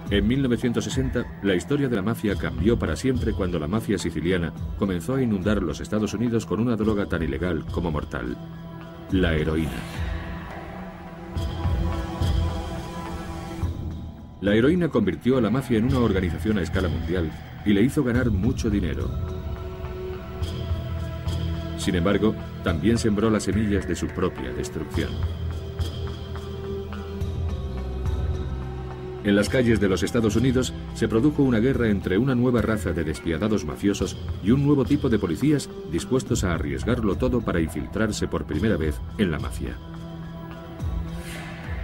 En 1960, la historia de la mafia cambió para siempre cuando la mafia siciliana comenzó a inundar los Estados Unidos con una droga tan ilegal como mortal: la heroína. La heroína convirtió a la mafia en una organización a escala mundial y le hizo ganar mucho dinero. Sin embargo, también sembró las semillas de su propia destrucción. En las calles de los Estados Unidos se produjo una guerra entre una nueva raza de despiadados mafiosos y un nuevo tipo de policías dispuestos a arriesgarlo todo para infiltrarse por primera vez en la mafia.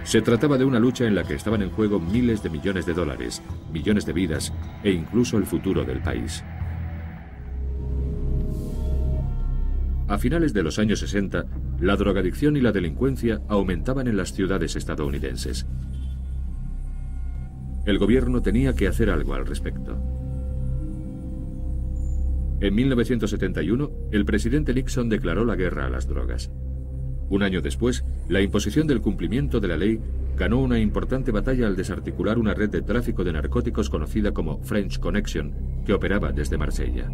Se trataba de una lucha en la que estaban en juego miles de millones de dólares, millones de vidas e incluso el futuro del país. A finales de los años 60, la drogadicción y la delincuencia aumentaban en las ciudades estadounidenses. El gobierno tenía que hacer algo al respecto. En 1971, el presidente Nixon declaró la guerra a las drogas. Un año después, la imposición del cumplimiento de la ley ganó una importante batalla al desarticular una red de tráfico de narcóticos conocida como French Connection, que operaba desde Marsella.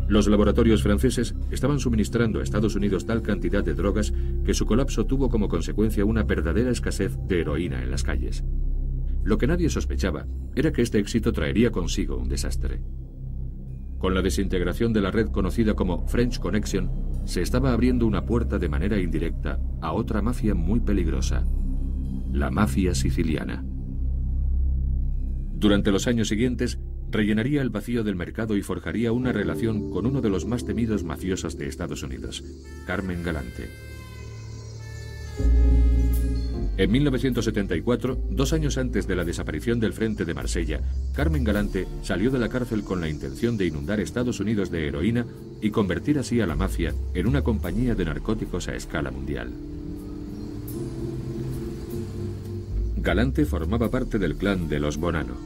Los laboratorios franceses estaban suministrando a Estados Unidos tal cantidad de drogas que su colapso tuvo como consecuencia una verdadera escasez de heroína en las calles. Lo que nadie sospechaba era que este éxito traería consigo un desastre. Con la desintegración de la red conocida como French Connection, se estaba abriendo una puerta de manera indirecta a otra mafia muy peligrosa: la mafia siciliana. Durante los años siguientes, rellenaría el vacío del mercado y forjaría una relación con uno de los más temidos mafiosos de Estados Unidos, Carmen Galante. En 1974, 2 años antes de la desaparición del Frente de Marsella, Carmen Galante salió de la cárcel con la intención de inundar Estados Unidos de heroína y convertir así a la mafia en una compañía de narcóticos a escala mundial. Galante formaba parte del clan de los Bonanno.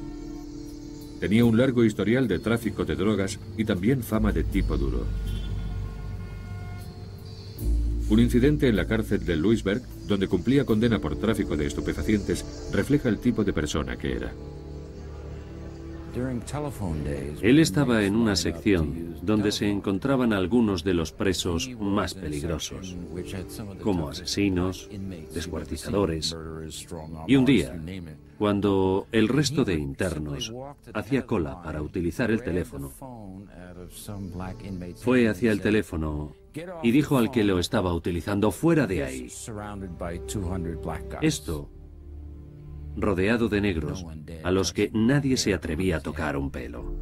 Tenía un largo historial de tráfico de drogas y también fama de tipo duro. Un incidente en la cárcel de Lewisburg, donde cumplía condena por tráfico de estupefacientes, refleja el tipo de persona que era. Él estaba en una sección donde se encontraban algunos de los presos más peligrosos, como asesinos, descuartizadores. Y un día, cuando el resto de internos hacía cola para utilizar el teléfono, fue hacia el teléfono y dijo al que lo estaba utilizando: "Fuera de ahí". Esto, rodeado de negros, a los que nadie se atrevía a tocar un pelo.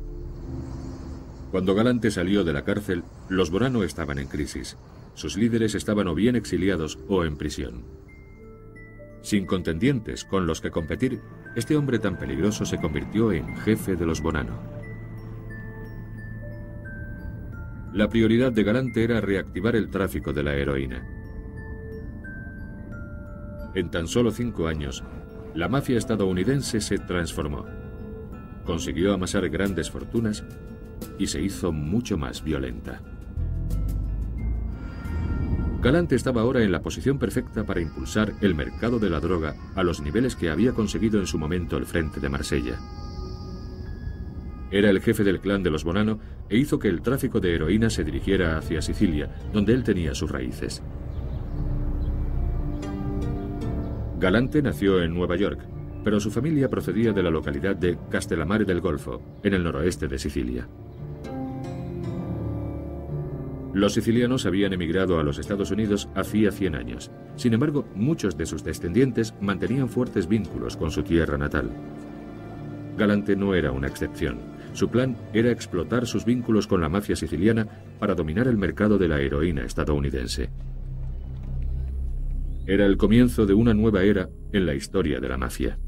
Cuando Galante salió de la cárcel, los Bonanno estaban en crisis. Sus líderes estaban o bien exiliados o en prisión. Sin contendientes con los que competir, este hombre tan peligroso se convirtió en jefe de los Bonanno. La prioridad de Galante era reactivar el tráfico de la heroína. En tan solo 5 años, la mafia estadounidense se transformó. Consiguió amasar grandes fortunas y se hizo mucho más violenta. Galante estaba ahora en la posición perfecta para impulsar el mercado de la droga a los niveles que había conseguido en su momento el Frente de Marsella. Era el jefe del clan de los Bonanno e hizo que el tráfico de heroína se dirigiera hacia Sicilia, donde él tenía sus raíces. Galante nació en Nueva York, pero su familia procedía de la localidad de Castellammare del Golfo, en el noroeste de Sicilia. Los sicilianos habían emigrado a los Estados Unidos hacía 100 años. Sin embargo, muchos de sus descendientes mantenían fuertes vínculos con su tierra natal. Galante no era una excepción. Su plan era explotar sus vínculos con la mafia siciliana para dominar el mercado de la heroína estadounidense. Era el comienzo de una nueva era en la historia de la mafia.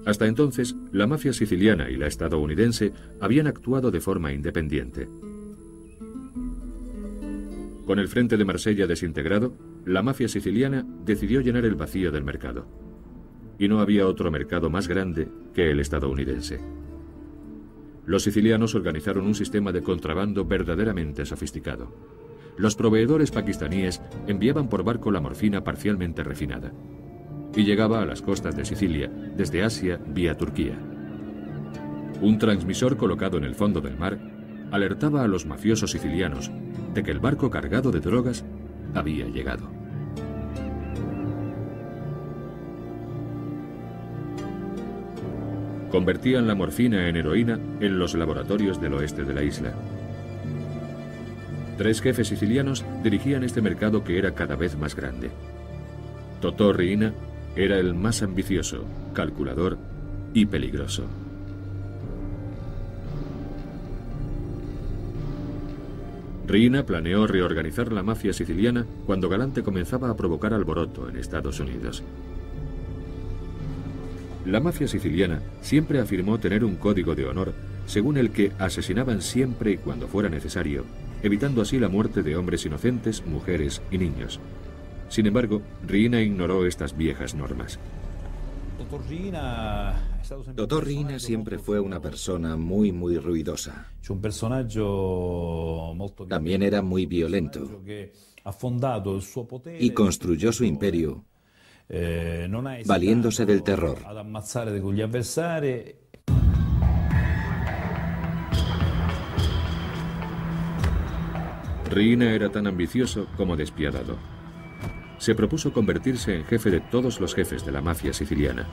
Hasta entonces, la mafia siciliana y la estadounidense habían actuado de forma independiente. Con el Frente de Marsella desintegrado, la mafia siciliana decidió llenar el vacío del mercado. Y no había otro mercado más grande que el estadounidense. Los sicilianos organizaron un sistema de contrabando verdaderamente sofisticado. los proveedores pakistaníes enviaban por barco la morfina parcialmente refinada y llegaba a las costas de Sicilia, desde Asia vía Turquía. Un transmisor colocado en el fondo del mar alertaba a los mafiosos sicilianos de que el barco cargado de drogas había llegado. Convertían la morfina en heroína en los laboratorios del oeste de la isla. 3 jefes sicilianos dirigían este mercado que era cada vez más grande. Totò Riina era el más ambicioso, calculador y peligroso. Riina planeó reorganizar la mafia siciliana cuando Galante comenzaba a provocar alboroto en Estados Unidos. La mafia siciliana siempre afirmó tener un código de honor según el que asesinaban siempre y cuando fuera necesario, evitando así la muerte de hombres inocentes, mujeres y niños. Sin embargo, Riina ignoró estas viejas normas. Totò Riina siempre fue una persona muy ruidosa. También era muy violento y construyó su imperio valiéndose del terror. Riina era tan ambicioso como despiadado. Se propuso convertirse en jefe de todos los jefes de la mafia siciliana.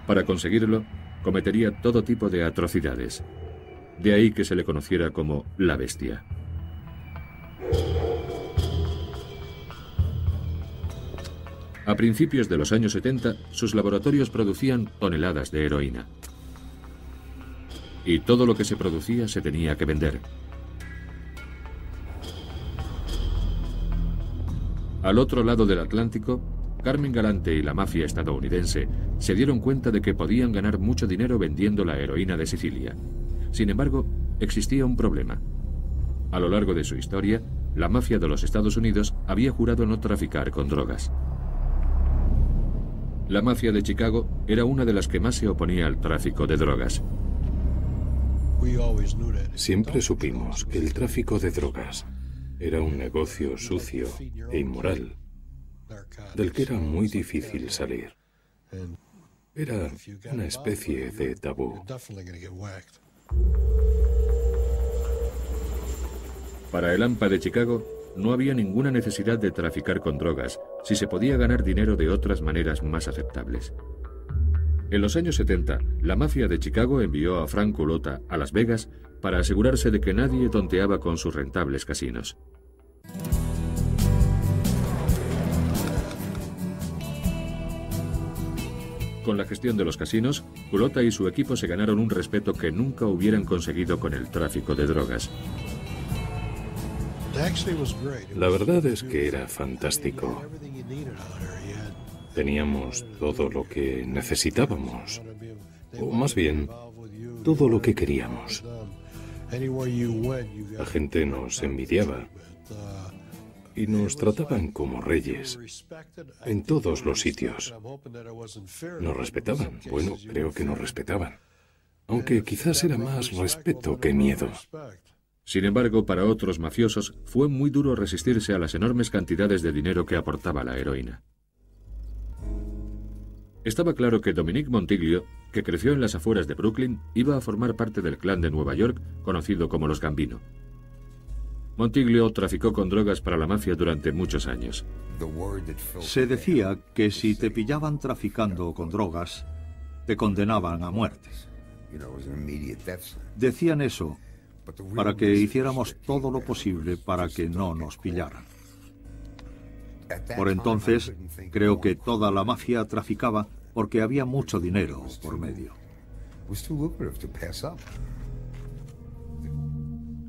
Para conseguirlo, cometería todo tipo de atrocidades. De ahí que se le conociera como la Bestia. A principios de los años 70, sus laboratorios producían toneladas de heroína. Y todo lo que se producía se tenía que vender. Al otro lado del Atlántico, Carmen Galante y la mafia estadounidense se dieron cuenta de que podían ganar mucho dinero vendiendo la heroína de Sicilia. Sin embargo, existía un problema. A lo largo de su historia, la mafia de los Estados Unidos había jurado no traficar con drogas. La mafia de Chicago era una de las que más se oponía al tráfico de drogas. Siempre supimos que el tráfico de drogas era un negocio sucio e inmoral, del que era muy difícil salir. Era una especie de tabú. Para el AMPA de Chicago, no había ninguna necesidad de traficar con drogas si se podía ganar dinero de otras maneras más aceptables. En los años 70, la mafia de Chicago envió a Frank Culota a Las Vegas para asegurarse de que nadie tonteaba con sus rentables casinos. Con la gestión de los casinos, Culota y su equipo se ganaron un respeto que nunca hubieran conseguido con el tráfico de drogas. La verdad es que era fantástico. Teníamos todo lo que necesitábamos, o más bien, todo lo que queríamos. La gente nos envidiaba y nos trataban como reyes en todos los sitios. Nos respetaban, bueno, creo que nos respetaban, aunque quizás era más respeto que miedo. Sin embargo, para otros mafiosos fue muy duro resistirse a las enormes cantidades de dinero que aportaba la heroína. Estaba claro que Dominique Montiglio, que creció en las afueras de Brooklyn, iba a formar parte del clan de Nueva York, conocido como los Gambino. Montiglio traficó con drogas para la mafia durante muchos años. Se decía que si te pillaban traficando con drogas, te condenaban a muerte. Decían eso para que hiciéramos todo lo posible para que no nos pillaran. Por entonces, creo que toda la mafia traficaba porque había mucho dinero por medio.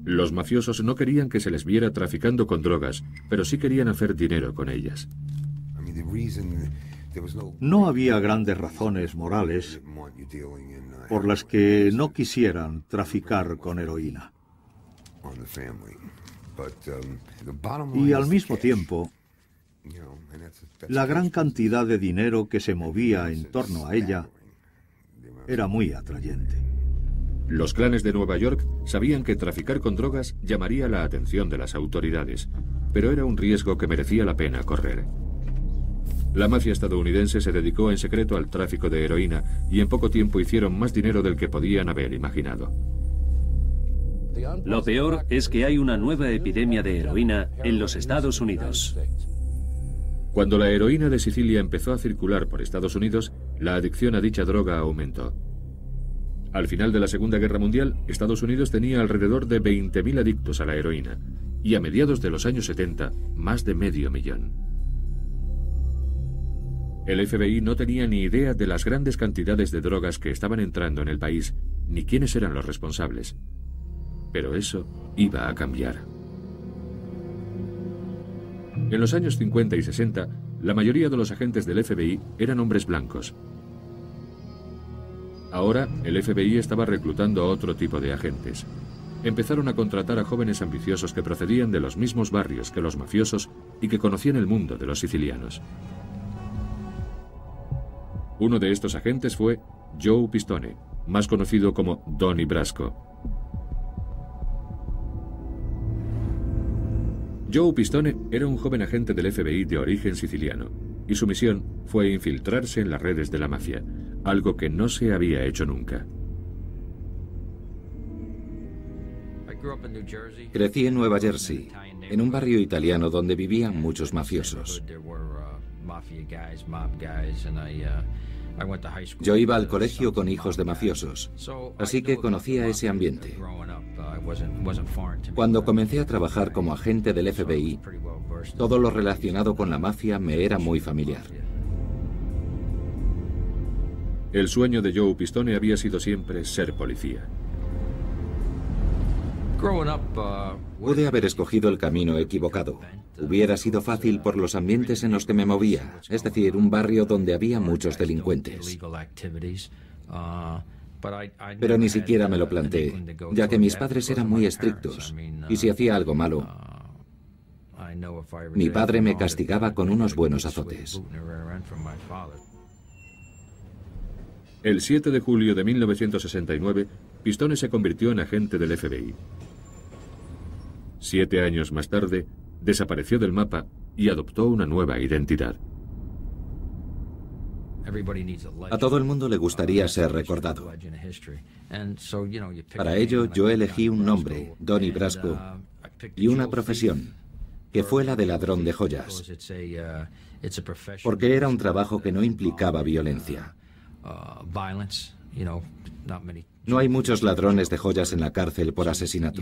Los mafiosos no querían que se les viera traficando con drogas, pero sí querían hacer dinero con ellas. No había grandes razones morales por las que no quisieran traficar con heroína. Y al mismo tiempo, la gran cantidad de dinero que se movía en torno a ella era muy atrayente. Los clanes de Nueva York sabían que traficar con drogas llamaría la atención de las autoridades, pero era un riesgo que merecía la pena correr. La mafia estadounidense se dedicó en secreto al tráfico de heroína y en poco tiempo hicieron más dinero del que podían haber imaginado. Lo peor es que hay una nueva epidemia de heroína en los Estados Unidos. Cuando la heroína de Sicilia empezó a circular por Estados Unidos, la adicción a dicha droga aumentó. Al final de la Segunda Guerra Mundial, Estados Unidos tenía alrededor de 20.000 adictos a la heroína, y a mediados de los años 70, más de 500.000. El FBI no tenía ni idea de las grandes cantidades de drogas que estaban entrando en el país, ni quiénes eran los responsables. Pero eso iba a cambiar. En los años 50 y 60, la mayoría de los agentes del FBI eran hombres blancos. Ahora, el FBI estaba reclutando a otro tipo de agentes. Empezaron a contratar a jóvenes ambiciosos que procedían de los mismos barrios que los mafiosos y que conocían el mundo de los sicilianos. Uno de estos agentes fue Joe Pistone, más conocido como Donnie Brasco. Joe Pistone era un joven agente del FBI de origen siciliano, y su misión fue infiltrarse en las redes de la mafia, algo que no se había hecho nunca. Crecí en Nueva Jersey, en un barrio italiano donde vivían muchos mafiosos. Yo iba al colegio con hijos de mafiosos, así que conocía ese ambiente. Cuando comencé a trabajar como agente del FBI, todo lo relacionado con la mafia me era muy familiar. El sueño de Joe Pistone había sido siempre ser policía. Pude haber escogido el camino equivocado. Hubiera sido fácil por los ambientes en los que me movía, es decir, un barrio donde había muchos delincuentes. Pero ni siquiera me lo planteé, ya que mis padres eran muy estrictos, y si hacía algo malo, mi padre me castigaba con unos buenos azotes. El 7 de julio de 1969, Pistone se convirtió en agente del FBI. 7 años más tarde, desapareció del mapa y adoptó una nueva identidad. A todo el mundo le gustaría ser recordado. Para ello, yo elegí un nombre, Donnie Brasco, y una profesión, que fue la de ladrón de joyas, porque era un trabajo que no implicaba violencia. No hay muchos ladrones de joyas en la cárcel por asesinato.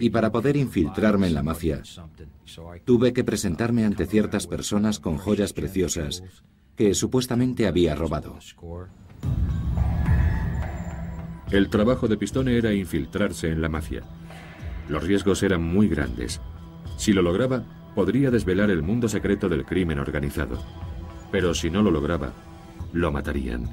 Y para poder infiltrarme en la mafia, tuve que presentarme ante ciertas personas con joyas preciosas que supuestamente había robado. El trabajo de Pistone era infiltrarse en la mafia. Los riesgos eran muy grandes. Si lo lograba, podría desvelar el mundo secreto del crimen organizado. Pero si no lo lograba, lo matarían.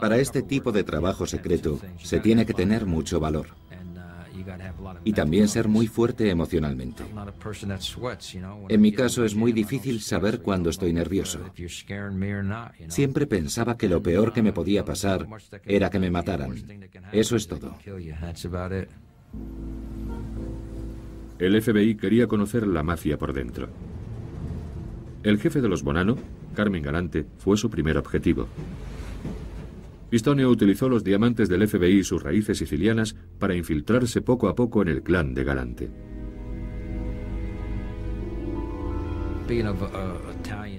Para este tipo de trabajo secreto, se tiene que tener mucho valor. Y también ser muy fuerte emocionalmente. En mi caso es muy difícil saber cuándo estoy nervioso. Siempre pensaba que lo peor que me podía pasar era que me mataran. Eso es todo. El FBI quería conocer la mafia por dentro. El jefe de los Bonanno, Carmine Galante, fue su primer objetivo. Pistone utilizó los diamantes del FBI y sus raíces sicilianas para infiltrarse poco a poco en el clan de Galante.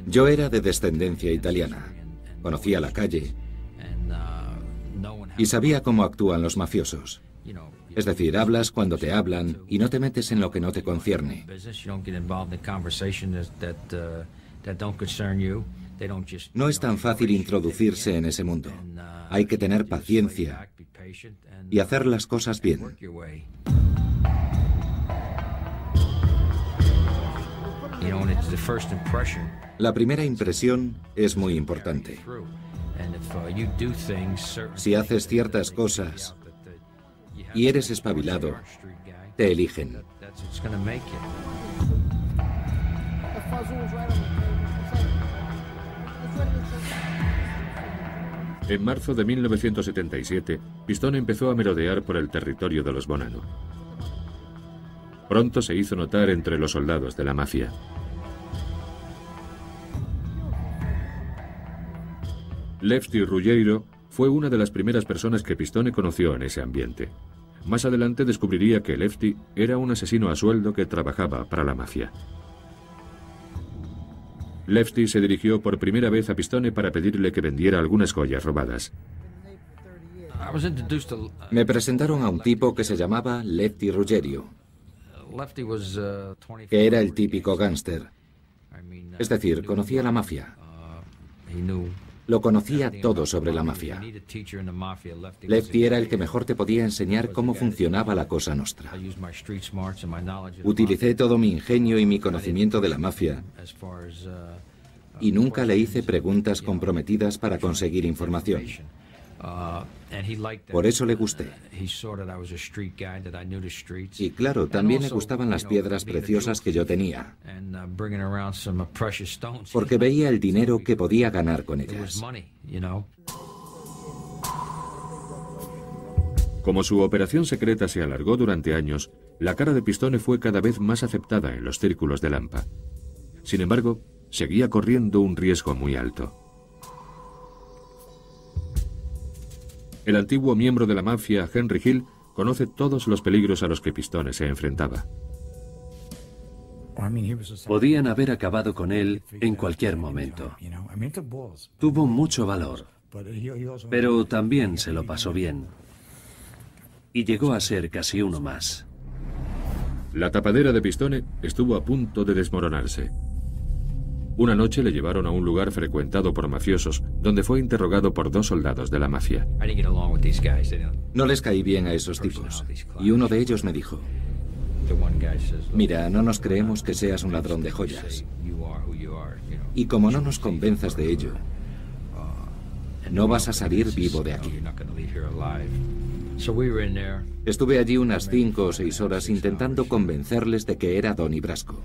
Yo era de descendencia italiana. Conocía la calle y sabía cómo actúan los mafiosos. Es decir, hablas cuando te hablan y no te metes en lo que no te concierne. No es tan fácil introducirse en ese mundo. Hay que tener paciencia y hacer las cosas bien. La primera impresión es muy importante. Si haces ciertas cosas y eres espabilado, te eligen. En marzo de 1977, Pistone empezó a merodear por el territorio de los Bonanno. Pronto se hizo notar entre los soldados de la mafia. Lefty Ruggiero fue una de las primeras personas que Pistone conoció en ese ambiente. Más adelante descubriría que Lefty era un asesino a sueldo que trabajaba para la mafia. Lefty se dirigió por primera vez a Pistone para pedirle que vendiera algunas joyas robadas. Me presentaron a un tipo que se llamaba Lefty Ruggiero, que era el típico gángster. Es decir, conocía la mafia. Lo conocía todo sobre la mafia. Lefty era el que mejor te podía enseñar cómo funcionaba la Cosa Nostra. Utilicé todo mi ingenio y mi conocimiento de la mafia y nunca le hice preguntas comprometidas para conseguir información. Por eso le gusté. Y claro, también le gustaban las piedras preciosas que yo tenía, porque veía el dinero que podía ganar con ellas. Como su operación secreta se alargó durante años, la cara de Pistone fue cada vez más aceptada en los círculos de Lampa. Sin embargo, seguía corriendo un riesgo muy alto. El antiguo miembro de la mafia, Henry Hill, conoce todos los peligros a los que Pistone se enfrentaba. Podían haber acabado con él en cualquier momento. Tuvo mucho valor, pero también se lo pasó bien. Y llegó a ser casi uno más. La tapadera de Pistone estuvo a punto de desmoronarse. Una noche le llevaron a un lugar frecuentado por mafiosos, donde fue interrogado por 2 soldados de la mafia. No les caí bien a esos tipos, y uno de ellos me dijo: mira, no nos creemos que seas un ladrón de joyas, y como no nos convenzas de ello, no vas a salir vivo de aquí. Estuve allí unas 5 o 6 horas intentando convencerles de que era Donnie Brasco.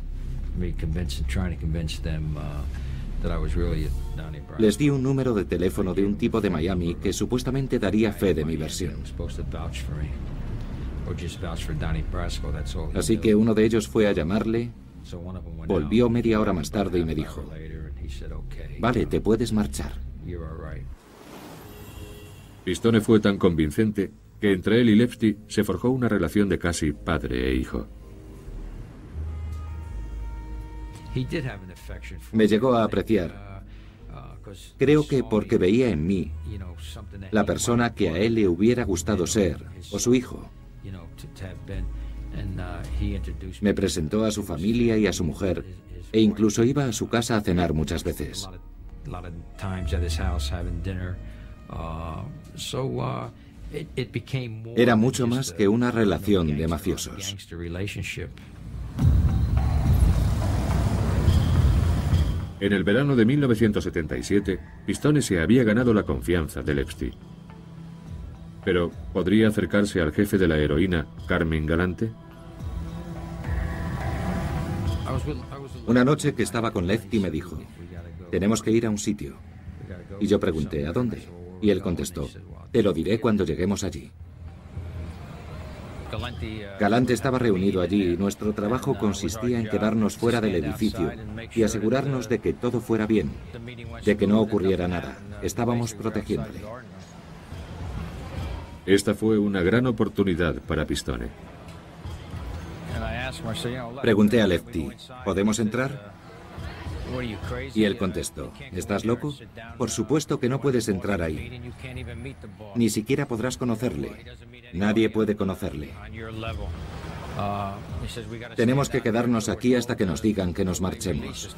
Les di un número de teléfono de un tipo de Miami que supuestamente daría fe de mi versión. Así que uno de ellos fue a llamarle, volvió media hora más tarde y me dijo: vale, te puedes marchar. Pistone fue tan convincente que entre él y Lefty se forjó una relación de casi padre e hijo. Me llegó a apreciar. Creo que porque veía en mí la persona que a él le hubiera gustado ser, o su hijo. Me presentó a su familia y a su mujer, e incluso iba a su casa a cenar muchas veces. Era mucho más que una relación de mafiosos. En el verano de 1977, Pistone se había ganado la confianza de Lefty. Pero, ¿podría acercarse al jefe de la heroína, Carmine Galante? Una noche que estaba con Lefty me dijo: tenemos que ir a un sitio. Y yo pregunté: ¿a dónde? Y él contestó: te lo diré cuando lleguemos allí. Galante estaba reunido allí y nuestro trabajo consistía en quedarnos fuera del edificio y asegurarnos de que todo fuera bien, de que no ocurriera nada. Estábamos protegiéndole. Esta fue una gran oportunidad para Pistone. Pregunté a Lefty: ¿podemos entrar? Y él contestó: ¿estás loco? Por supuesto que no puedes entrar ahí. Ni siquiera podrás conocerle. Nadie puede conocerle. Tenemos que quedarnos aquí hasta que nos digan que nos marchemos.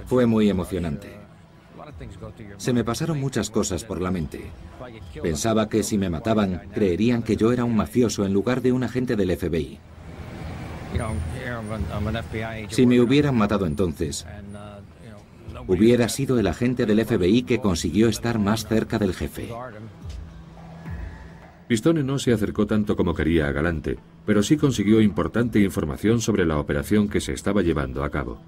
Fue muy emocionante. Se me pasaron muchas cosas por la mente. Pensaba que si me mataban, creerían que yo era un mafioso en lugar de un agente del FBI. Si me hubieran matado entonces, hubiera sido el agente del FBI que consiguió estar más cerca del jefe. Pistone no se acercó tanto como quería a Galante, pero sí consiguió importante información sobre la operación que se estaba llevando a cabo.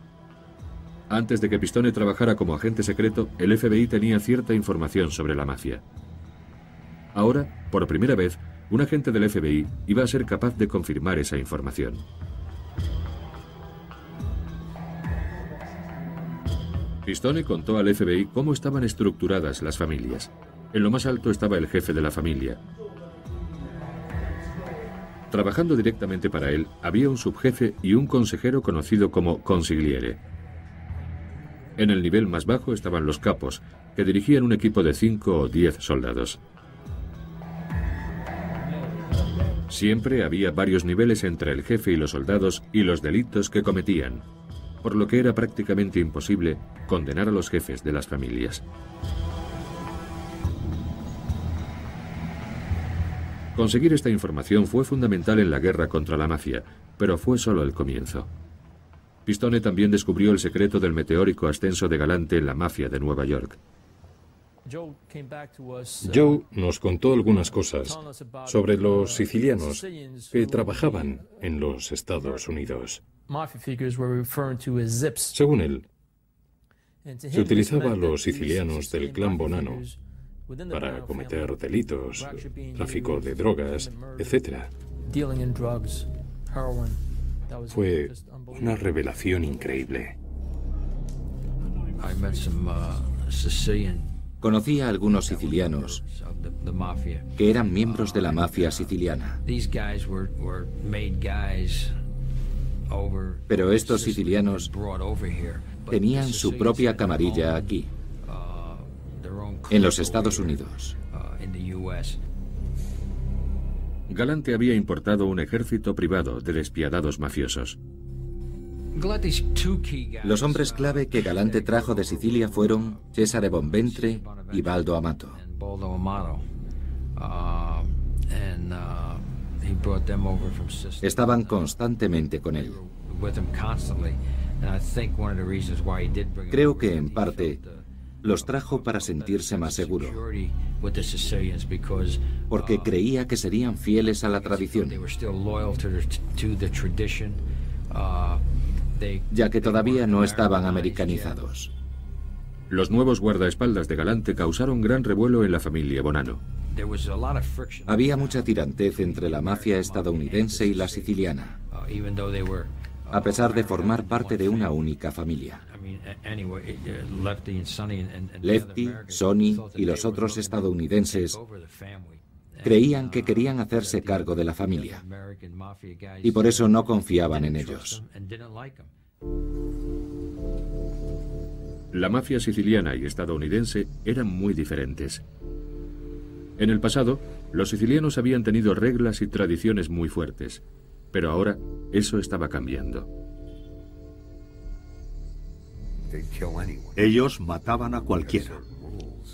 Antes de que Pistone trabajara como agente secreto, el FBI tenía cierta información sobre la mafia. Ahora, por primera vez, un agente del FBI iba a ser capaz de confirmar esa información. Pistone contó al FBI cómo estaban estructuradas las familias. En lo más alto estaba el jefe de la familia. Trabajando directamente para él, había un subjefe y un consejero conocido como consigliere. En el nivel más bajo estaban los capos, que dirigían un equipo de 5 o 10 soldados. Siempre había varios niveles entre el jefe y los soldados y los delitos que cometían, por lo que era prácticamente imposible condenar a los jefes de las familias. Conseguir esta información fue fundamental en la guerra contra la mafia, pero fue solo el comienzo. Pistone también descubrió el secreto del meteórico ascenso de Galante en la mafia de Nueva York. Joe nos contó algunas cosas sobre los sicilianos que trabajaban en los Estados Unidos. Según él, se utilizaba a los sicilianos del clan Bonanno para cometer delitos, tráfico de drogas, etc. Fue una revelación increíble. Conocí a algunos sicilianos que eran miembros de la mafia siciliana. Pero estos sicilianos tenían su propia camarilla aquí, en los Estados Unidos. Galante había importado un ejército privado de despiadados mafiosos. Los hombres clave que Galante trajo de Sicilia fueron Cesare Bonventre y Baldo Amato. Estaban constantemente con él. Creo que, en parte, los trajo para sentirse más seguro, porque creía que serían fieles a la tradición, ya que todavía no estaban americanizados. Los nuevos guardaespaldas de Galante causaron gran revuelo en la familia Bonanno. Había mucha tirantez entre la mafia estadounidense y la siciliana, a pesar de formar parte de una única familia. Lefty, Sonny y los otros estadounidenses creían que querían hacerse cargo de la familia, y por eso no confiaban en ellos. La mafia siciliana y estadounidense eran muy diferentes. En el pasado, los sicilianos habían tenido reglas y tradiciones muy fuertes, pero ahora eso estaba cambiando. Ellos mataban a cualquiera.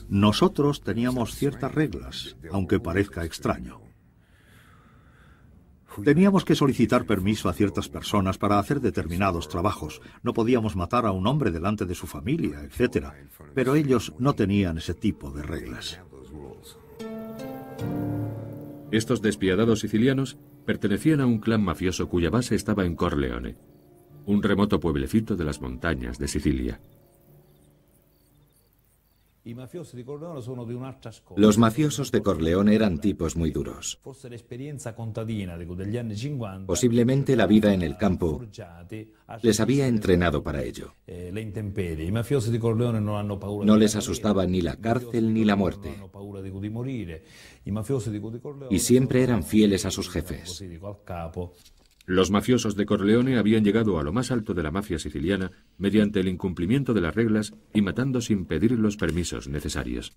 Nosotros teníamos ciertas reglas, aunque parezca extraño. Teníamos que solicitar permiso a ciertas personas para hacer determinados trabajos. No podíamos matar a un hombre delante de su familia, etc. Pero ellos no tenían ese tipo de reglas. Estos despiadados sicilianos pertenecían a un clan mafioso cuya base estaba en Corleone, un remoto pueblecito de las montañas de Sicilia. Los mafiosos de Corleone eran tipos muy duros. Posiblemente la vida en el campo les había entrenado para ello. No les asustaba ni la cárcel ni la muerte. Y siempre eran fieles a sus jefes. Los mafiosos de Corleone habían llegado a lo más alto de la mafia siciliana mediante el incumplimiento de las reglas y matando sin pedir los permisos necesarios.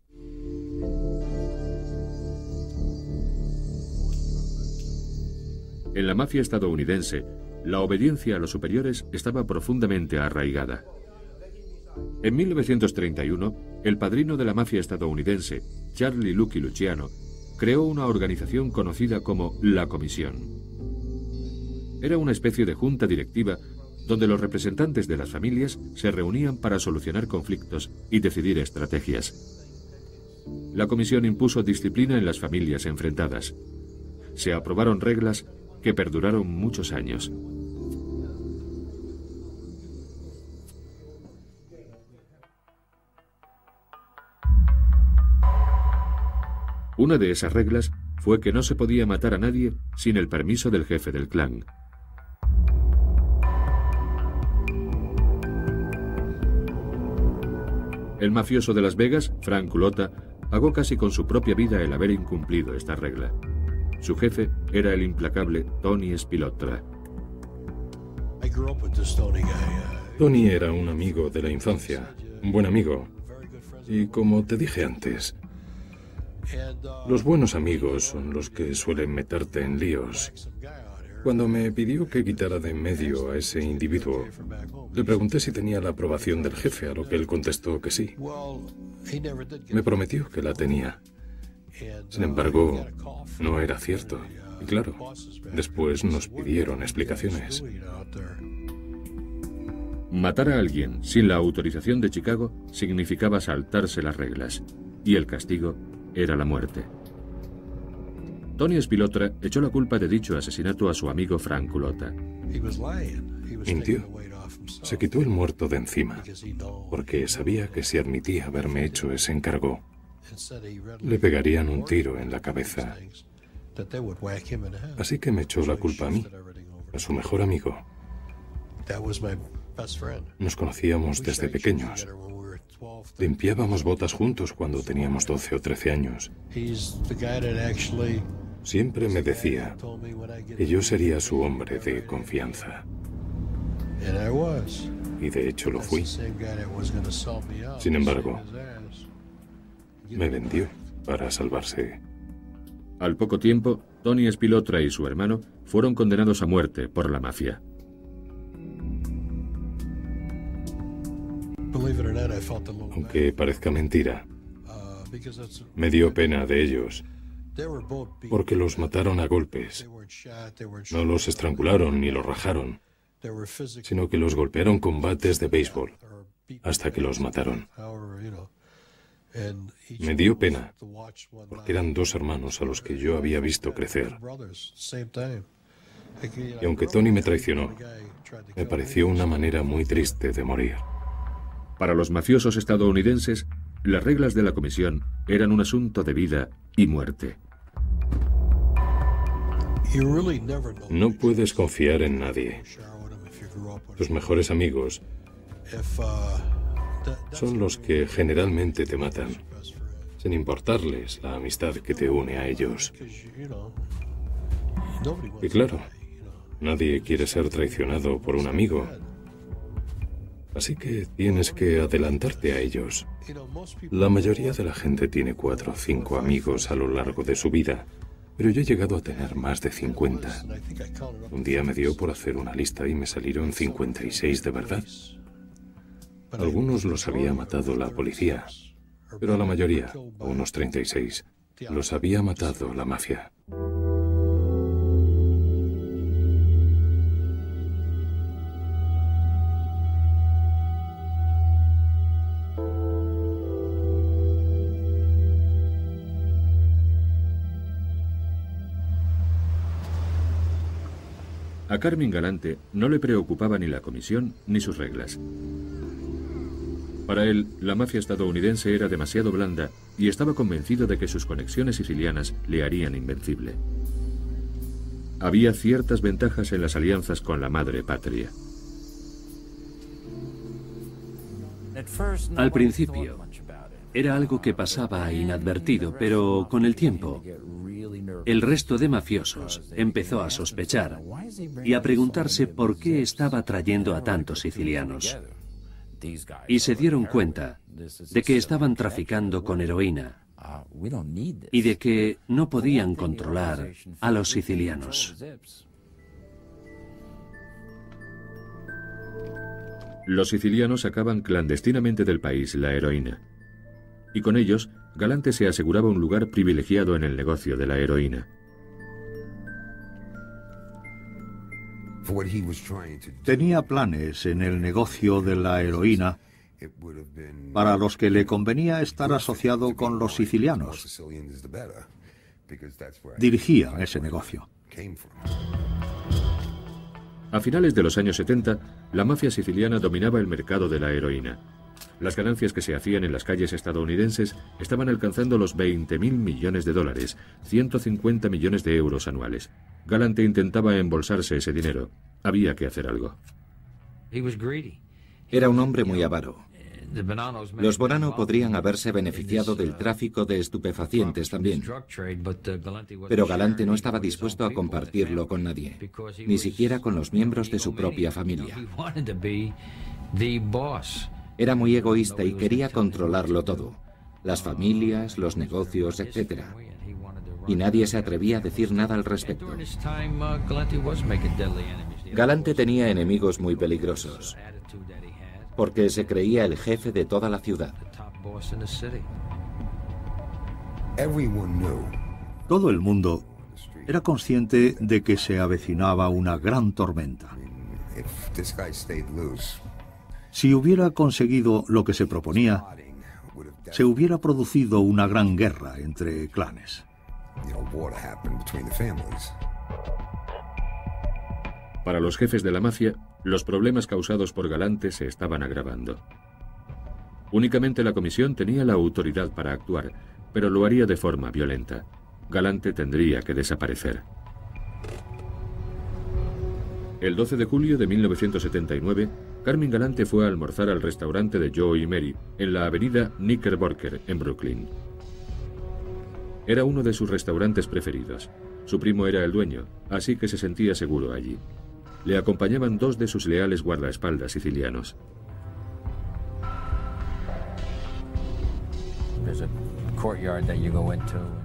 En la mafia estadounidense, la obediencia a los superiores estaba profundamente arraigada. En 1931, el padrino de la mafia estadounidense, Charlie Lucky Luciano, creó una organización conocida como la Comisión. Era una especie de junta directiva donde los representantes de las familias se reunían para solucionar conflictos y decidir estrategias. la comisión impuso disciplina en las familias enfrentadas. Se aprobaron reglas que perduraron muchos años. Una de esas reglas fue que no se podía matar a nadie sin el permiso del jefe del clan. El mafioso de Las Vegas, Frank Culota, pagó casi con su propia vida el haber incumplido esta regla. Su jefe era el implacable Tony Spilottra. Tony era un amigo de la infancia, un buen amigo. Y como te dije antes, los buenos amigos son los que suelen meterte en líos. Cuando me pidió que quitara de en medio a ese individuo, le pregunté si tenía la aprobación del jefe, a lo que él contestó que sí. Me prometió que la tenía. Sin embargo, no era cierto. Y claro, después nos pidieron explicaciones. Matar a alguien sin la autorización de Chicago significaba saltarse las reglas, y el castigo era la muerte. Tony Spilottra echó la culpa de dicho asesinato a su amigo Frank Culota. Mintió. Se quitó el muerto de encima, porque sabía que si admitía haberme hecho ese encargo, le pegarían un tiro en la cabeza. Así que me echó la culpa a mí, a su mejor amigo. Nos conocíamos desde pequeños. Limpiábamos botas juntos cuando teníamos 12 o 13 años. Siempre me decía que yo sería su hombre de confianza. Y de hecho lo fui. Sin embargo, me vendió para salvarse. Al poco tiempo, Tony Spilottra y su hermano fueron condenados a muerte por la mafia. Aunque parezca mentira, me dio pena de ellos, porque los mataron a golpes. No los estrangularon ni los rajaron, sino que los golpearon con bates de béisbol hasta que los mataron. Me dio pena, porque eran dos hermanos a los que yo había visto crecer. Y aunque Tony me traicionó, me pareció una manera muy triste de morir. Para los mafiosos estadounidenses, las reglas de la comisión eran un asunto de vida y muerte. No puedes confiar en nadie. Tus mejores amigos son los que generalmente te matan, sin importarles la amistad que te une a ellos. Y claro, nadie quiere ser traicionado por un amigo. Así que tienes que adelantarte a ellos. La mayoría de la gente tiene 4 o 5 amigos a lo largo de su vida, pero yo he llegado a tener más de 50. Un día me dio por hacer una lista y me salieron 56 de verdad. Algunos los había matado la policía, pero a la mayoría, a unos 36, los había matado la mafia. A Carmine Galante no le preocupaba ni la comisión ni sus reglas. Para él, la mafia estadounidense era demasiado blanda y estaba convencido de que sus conexiones sicilianas le harían invencible. Había ciertas ventajas en las alianzas con la madre patria. Al principio, era algo que pasaba inadvertido, pero con el tiempo, el resto de mafiosos empezó a sospechar y a preguntarse por qué estaba trayendo a tantos sicilianos. Y se dieron cuenta de que estaban traficando con heroína y de que no podían controlar a los sicilianos. Los sicilianos sacaban clandestinamente del país la heroína. Y con ellos, Galante se aseguraba un lugar privilegiado en el negocio de la heroína. Tenía planes en el negocio de la heroína para los que le convenía estar asociado con los sicilianos. Dirigía ese negocio. A finales de los años 70, la mafia siciliana dominaba el mercado de la heroína. Las ganancias que se hacían en las calles estadounidenses estaban alcanzando los 20.000 millones de dólares, 150 millones de euros anuales. Galante intentaba embolsarse ese dinero. Había que hacer algo. Era un hombre muy avaro. Los Bonanno podrían haberse beneficiado del tráfico de estupefacientes también. Pero Galante no estaba dispuesto a compartirlo con nadie, ni siquiera con los miembros de su propia familia. Era muy egoísta y quería controlarlo todo: las familias, los negocios, etc. Y nadie se atrevía a decir nada al respecto. Galante tenía enemigos muy peligrosos, porque se creía el jefe de toda la ciudad. Todo el mundo era consciente de que se avecinaba una gran tormenta. Si hubiera conseguido lo que se proponía, se hubiera producido una gran guerra entre clanes. Para los jefes de la mafia, los problemas causados por Galante se estaban agravando. Únicamente la comisión tenía la autoridad para actuar, pero lo haría de forma violenta. Galante tendría que desaparecer. El 12 de julio de 1979, Carmine Galante fue a almorzar al restaurante de Joe y Mary en la avenida Knickerbocker, en Brooklyn. Era uno de sus restaurantes preferidos. Su primo era el dueño, así que se sentía seguro allí. Le acompañaban dos de sus leales guardaespaldas sicilianos.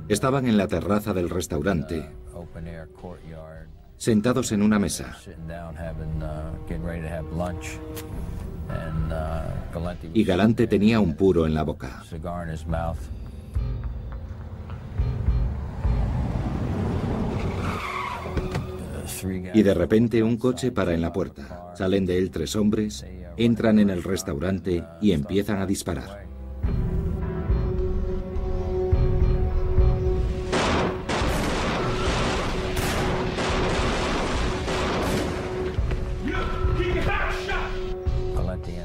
Estaban en la terraza del restaurante, sentados en una mesa. Y Galante tenía un puro en la boca. Y de repente un coche para en la puerta. Salen de él 3 hombres, entran en el restaurante y empiezan a disparar.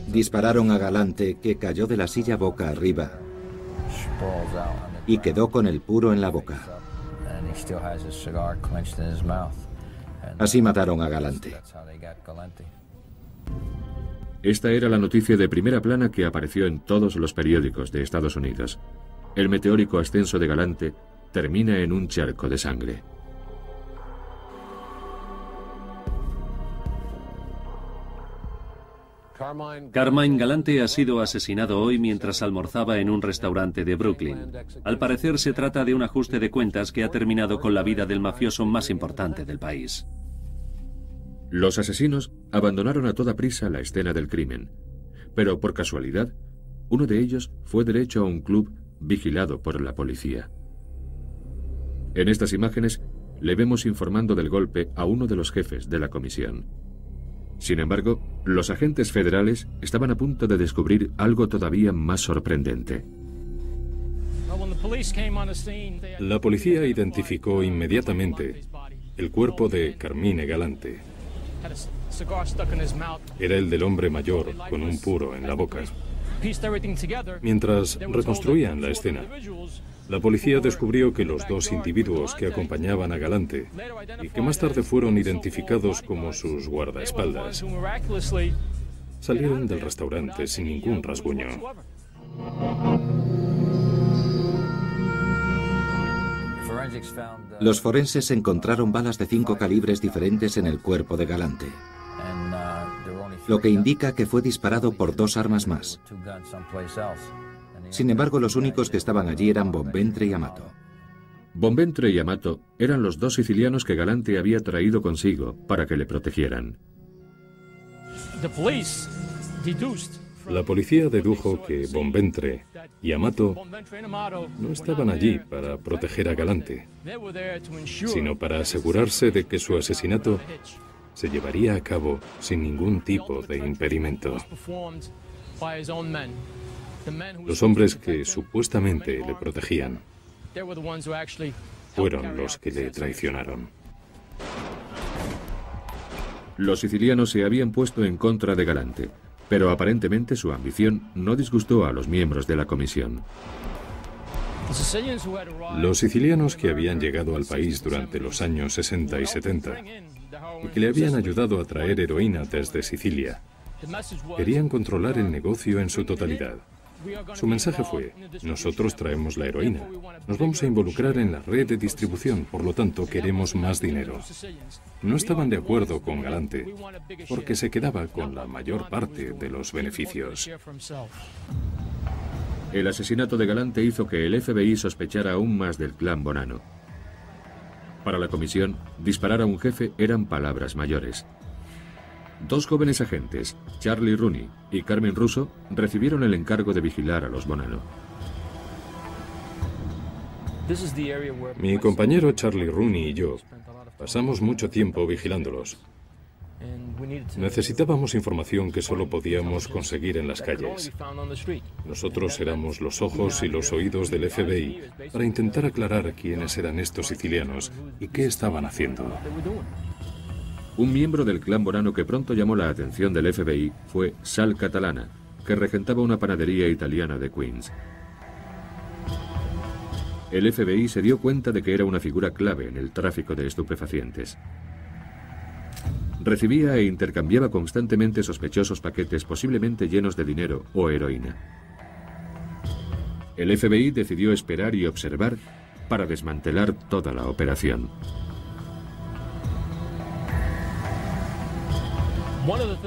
Dispararon a Galante, que cayó de la silla boca arriba y quedó con el puro en la boca. Así mataron a Galante. Esta era la noticia de primera plana que apareció en todos los periódicos de Estados Unidos. El meteórico ascenso de Galante termina en un charco de sangre. Carmine Galante ha sido asesinado hoy mientras almorzaba en un restaurante de Brooklyn. Al parecer se trata de un ajuste de cuentas que ha terminado con la vida del mafioso más importante del país. Los asesinos abandonaron a toda prisa la escena del crimen, pero por casualidad, uno de ellos fue derecho a un club vigilado por la policía. En estas imágenes le vemos informando del golpe a uno de los jefes de la comisión. Sin embargo, los agentes federales estaban a punto de descubrir algo todavía más sorprendente. La policía identificó inmediatamente el cuerpo de Carmine Galante. Era el del hombre mayor con un puro en la boca. Mientras reconstruían la escena, la policía descubrió que los 2 individuos que acompañaban a Galante y que más tarde fueron identificados como sus guardaespaldas salieron del restaurante sin ningún rasguño. Los forenses encontraron balas de 5 calibres diferentes en el cuerpo de Galante, lo que indica que fue disparado por 2 armas más. Sin embargo, los únicos que estaban allí eran Bonventre y Amato. Bonventre y Amato eran los 2 sicilianos que Galante había traído consigo para que le protegieran. La policía dedujo que Bonventre y Amato no estaban allí para proteger a Galante, sino para asegurarse de que su asesinato se llevaría a cabo sin ningún tipo de impedimento. Los hombres que supuestamente le protegían fueron los que le traicionaron. Los sicilianos se habían puesto en contra de Galante, pero aparentemente su ambición no disgustó a los miembros de la comisión. Los sicilianos que habían llegado al país durante los años 60 y 70 y que le habían ayudado a traer heroína desde Sicilia querían controlar el negocio en su totalidad. Su mensaje fue: nosotros traemos la heroína, nos vamos a involucrar en la red de distribución, por lo tanto queremos más dinero. No estaban de acuerdo con Galante, porque se quedaba con la mayor parte de los beneficios. El asesinato de Galante hizo que el FBI sospechara aún más del clan Bonanno. Para la comisión, disparar a un jefe eran palabras mayores. Dos jóvenes agentes, Charlie Rooney y Carmen Russo, recibieron el encargo de vigilar a los Bonanno. Mi compañero Charlie Rooney y yo pasamos mucho tiempo vigilándolos. Necesitábamos información que solo podíamos conseguir en las calles. Nosotros éramos los ojos y los oídos del FBI para intentar aclarar quiénes eran estos sicilianos y qué estaban haciendo. Un miembro del clan Bonanno que pronto llamó la atención del FBI fue Sal Catalana, que regentaba una panadería italiana de Queens. El FBI se dio cuenta de que era una figura clave en el tráfico de estupefacientes. Recibía e intercambiaba constantemente sospechosos paquetes posiblemente llenos de dinero o heroína. El FBI decidió esperar y observar para desmantelar toda la operación.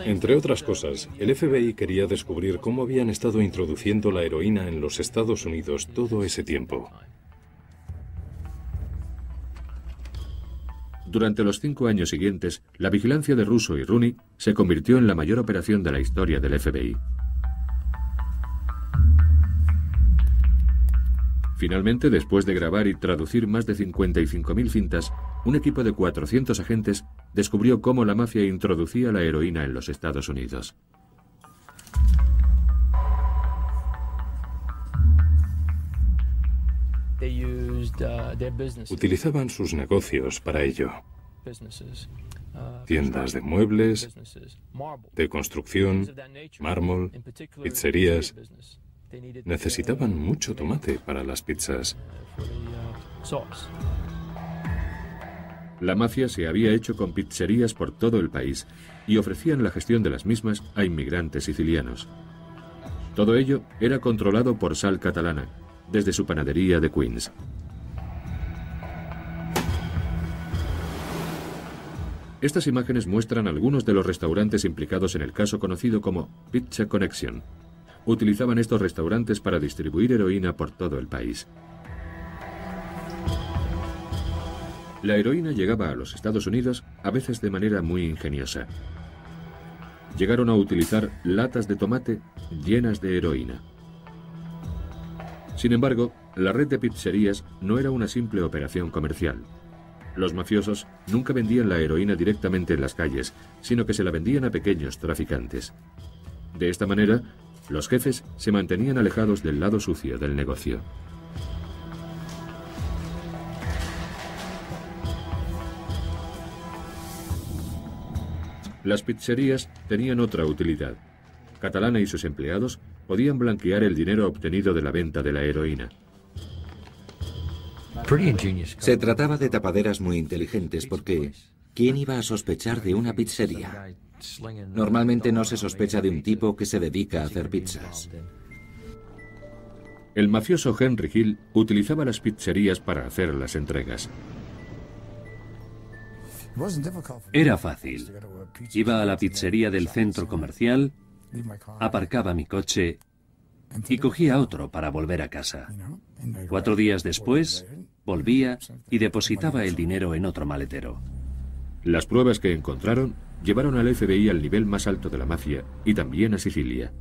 Entre otras cosas, el FBI quería descubrir cómo habían estado introduciendo la heroína en los Estados Unidos todo ese tiempo. Durante los 5 años siguientes, la vigilancia de Russo y Rooney se convirtió en la mayor operación de la historia del FBI. Finalmente, después de grabar y traducir más de 55.000 cintas, un equipo de 400 agentes descubrió cómo la mafia introducía la heroína en los Estados Unidos. Utilizaban sus negocios para ello. Tiendas de muebles, de construcción, mármol, pizzerías. Necesitaban mucho tomate para las pizzas. La mafia se había hecho con pizzerías por todo el país y ofrecían la gestión de las mismas a inmigrantes sicilianos. Todo ello era controlado por Sal Catalana, desde su panadería de Queens. Estas imágenes muestran algunos de los restaurantes implicados en el caso conocido como Pizza Connection. Utilizaban estos restaurantes para distribuir heroína por todo el país. La heroína llegaba a los Estados Unidos a veces de manera muy ingeniosa. Llegaron a utilizar latas de tomate llenas de heroína. Sin embargo, la red de pizzerías no era una simple operación comercial. Los mafiosos nunca vendían la heroína directamente en las calles, sino que se la vendían a pequeños traficantes. De esta manera, los jefes se mantenían alejados del lado sucio del negocio. Las pizzerías tenían otra utilidad. Catalana y sus empleados podían blanquear el dinero obtenido de la venta de la heroína. Se trataba de tapaderas muy inteligentes porque ¿quién iba a sospechar de una pizzería? Normalmente no se sospecha de un tipo que se dedica a hacer pizzas. El mafioso Henry Hill utilizaba las pizzerías para hacer las entregas. Era fácil. Iba a la pizzería del centro comercial, aparcaba mi coche y cogía otro para volver a casa. 4 días después, volvía y depositaba el dinero en otro maletero. Las pruebas que encontraron llevaron al FBI al nivel más alto de la mafia y también a Sicilia.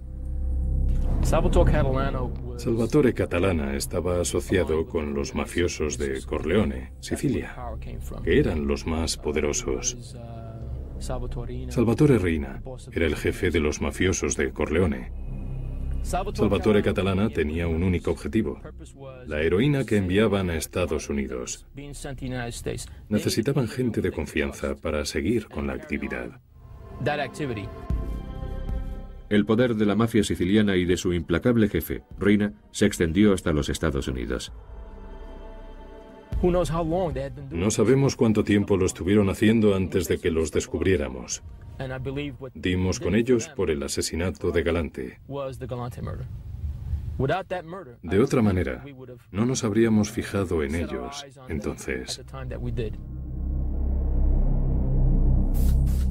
Salvatore Catalana estaba asociado con los mafiosos de Corleone, Sicilia, que eran los más poderosos. Salvatore Riina era el jefe de los mafiosos de Corleone. Salvatore Catalana tenía un único objetivo: la heroína que enviaban a Estados Unidos. Necesitaban gente de confianza para seguir con la actividad. El poder de la mafia siciliana y de su implacable jefe, Riina, se extendió hasta los Estados Unidos. No sabemos cuánto tiempo lo estuvieron haciendo antes de que los descubriéramos. Dimos con ellos por el asesinato de Galante. De otra manera, no nos habríamos fijado en ellos entonces.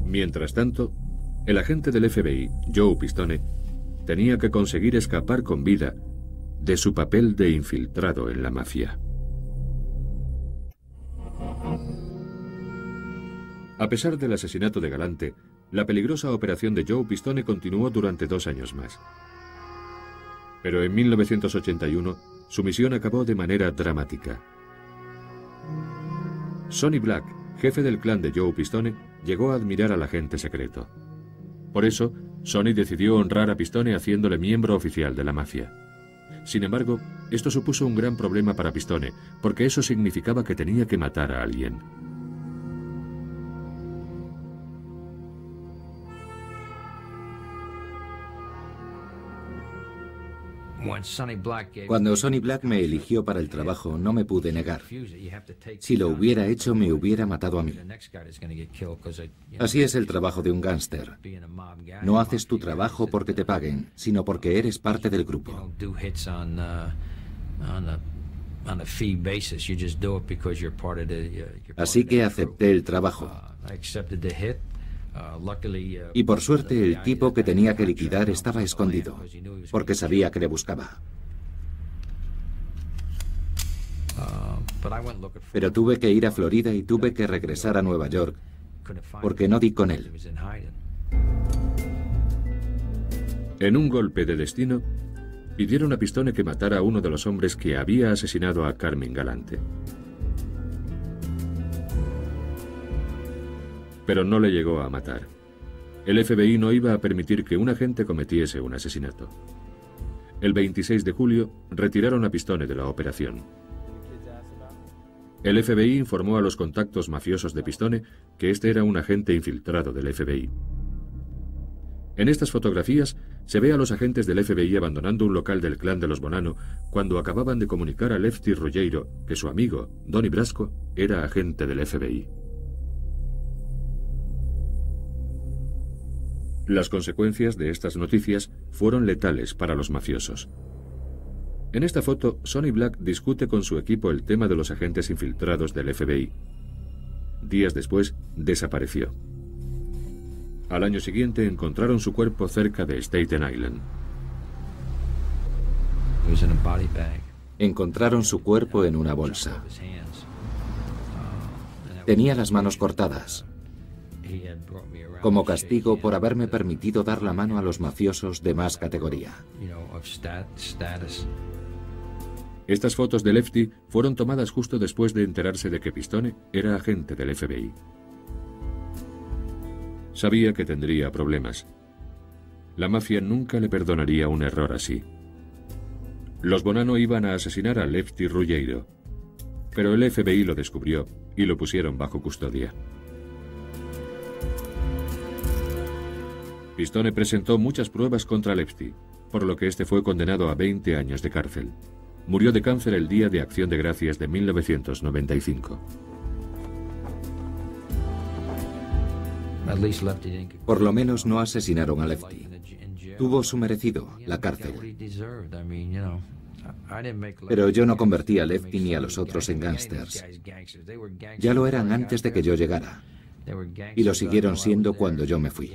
Mientras tanto, el agente del FBI, Joe Pistone, tenía que conseguir escapar con vida de su papel de infiltrado en la mafia. A pesar del asesinato de Galante, la peligrosa operación de Joe Pistone continuó durante 2 años más. Pero en 1981, su misión acabó de manera dramática. Sonny Black, jefe del clan de Joe Pistone, llegó a admirar al agente secreto. Por eso, Sonny decidió honrar a Pistone haciéndole miembro oficial de la mafia. Sin embargo, esto supuso un gran problema para Pistone, porque eso significaba que tenía que matar a alguien. Cuando Sonny Black me eligió para el trabajo, no me pude negar. Si lo hubiera hecho, me hubiera matado a mí. Así es el trabajo de un gángster. No haces tu trabajo porque te paguen, sino porque eres parte del grupo. Así que acepté el trabajo. Y por suerte el tipo que tenía que liquidar estaba escondido, porque sabía que le buscaba. Pero tuve que ir a Florida y tuve que regresar a Nueva York, porque no di con él. En un golpe de destino, pidieron a Pistone que matara a uno de los hombres que había asesinado a Carmine Galante. Pero no le llegó a matar. El FBI no iba a permitir que un agente cometiese un asesinato. El 26 de julio retiraron a Pistone de la operación. El FBI informó a los contactos mafiosos de Pistone que este era un agente infiltrado del FBI. En estas fotografías se ve a los agentes del FBI abandonando un local del clan de los Bonanno cuando acababan de comunicar a Lefty Ruggiero que su amigo, Donnie Brasco, era agente del FBI. Las consecuencias de estas noticias fueron letales para los mafiosos. En esta foto, Sonny Black discute con su equipo el tema de los agentes infiltrados del FBI. Días después, desapareció. Al año siguiente encontraron su cuerpo cerca de Staten Island. Encontraron su cuerpo en una bolsa. Tenía las manos cortadas, como castigo por haberme permitido dar la mano a los mafiosos de más categoría. Estas fotos de Lefty fueron tomadas justo después de enterarse de que Pistone era agente del FBI. Sabía que tendría problemas. La mafia nunca le perdonaría un error así. Los Bonanno iban a asesinar a Lefty Ruggiero, pero el FBI lo descubrió y lo pusieron bajo custodia. Pistone presentó muchas pruebas contra Lefty, por lo que este fue condenado a 20 años de cárcel. Murió de cáncer el día de Acción de Gracias de 1995. Por lo menos no asesinaron a Lefty. Tuvo su merecido, la cárcel. Pero yo no convertí a Lefty ni a los otros en gángsters. Ya lo eran antes de que yo llegara. Y lo siguieron siendo cuando yo me fui.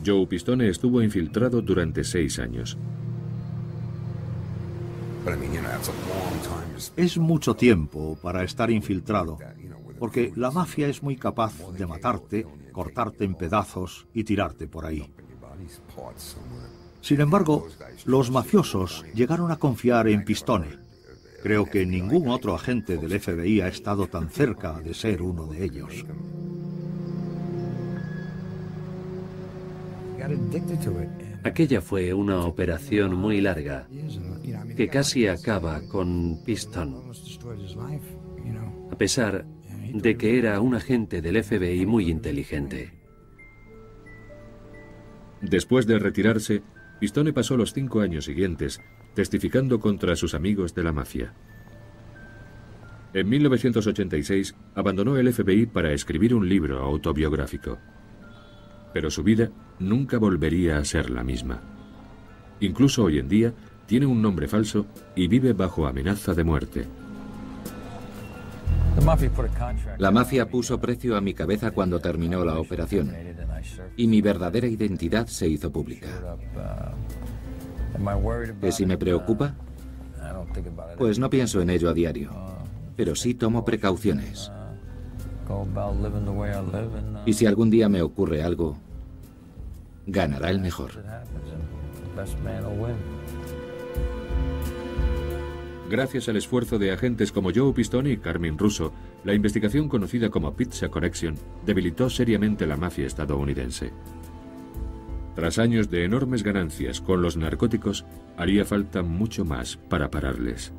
Joe Pistone estuvo infiltrado durante 6 años. Es mucho tiempo para estar infiltrado, porque la mafia es muy capaz de matarte, cortarte en pedazos y tirarte por ahí. Sin embargo, los mafiosos llegaron a confiar en Pistone. Creo que ningún otro agente del FBI ha estado tan cerca de ser uno de ellos. Aquella fue una operación muy larga, que casi acaba con Piston, a pesar de que era un agente del FBI muy inteligente. Después de retirarse, Pistone pasó los 5 años siguientes testificando contra sus amigos de la mafia. En 1986 abandonó el FBI para escribir un libro autobiográfico. Pero su vida nunca volvería a ser la misma. Incluso hoy en día tiene un nombre falso y vive bajo amenaza de muerte. La mafia puso precio a mi cabeza cuando terminó la operación y mi verdadera identidad se hizo pública. ¿Que si me preocupa? Pues no pienso en ello a diario, pero sí tomo precauciones. Y si algún día me ocurre algo, ganará el mejor. Gracias al esfuerzo de agentes como Joe Pistone y Carmine Russo, la investigación conocida como Pizza Connection debilitó seriamente la mafia estadounidense. Tras años de enormes ganancias con los narcóticos, haría falta mucho más para pararles.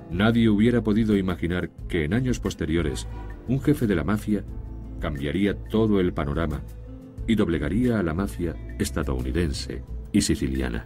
Nadie hubiera podido imaginar que en años posteriores, un jefe de la mafia cambiaría todo el panorama y doblegaría a la mafia estadounidense y siciliana.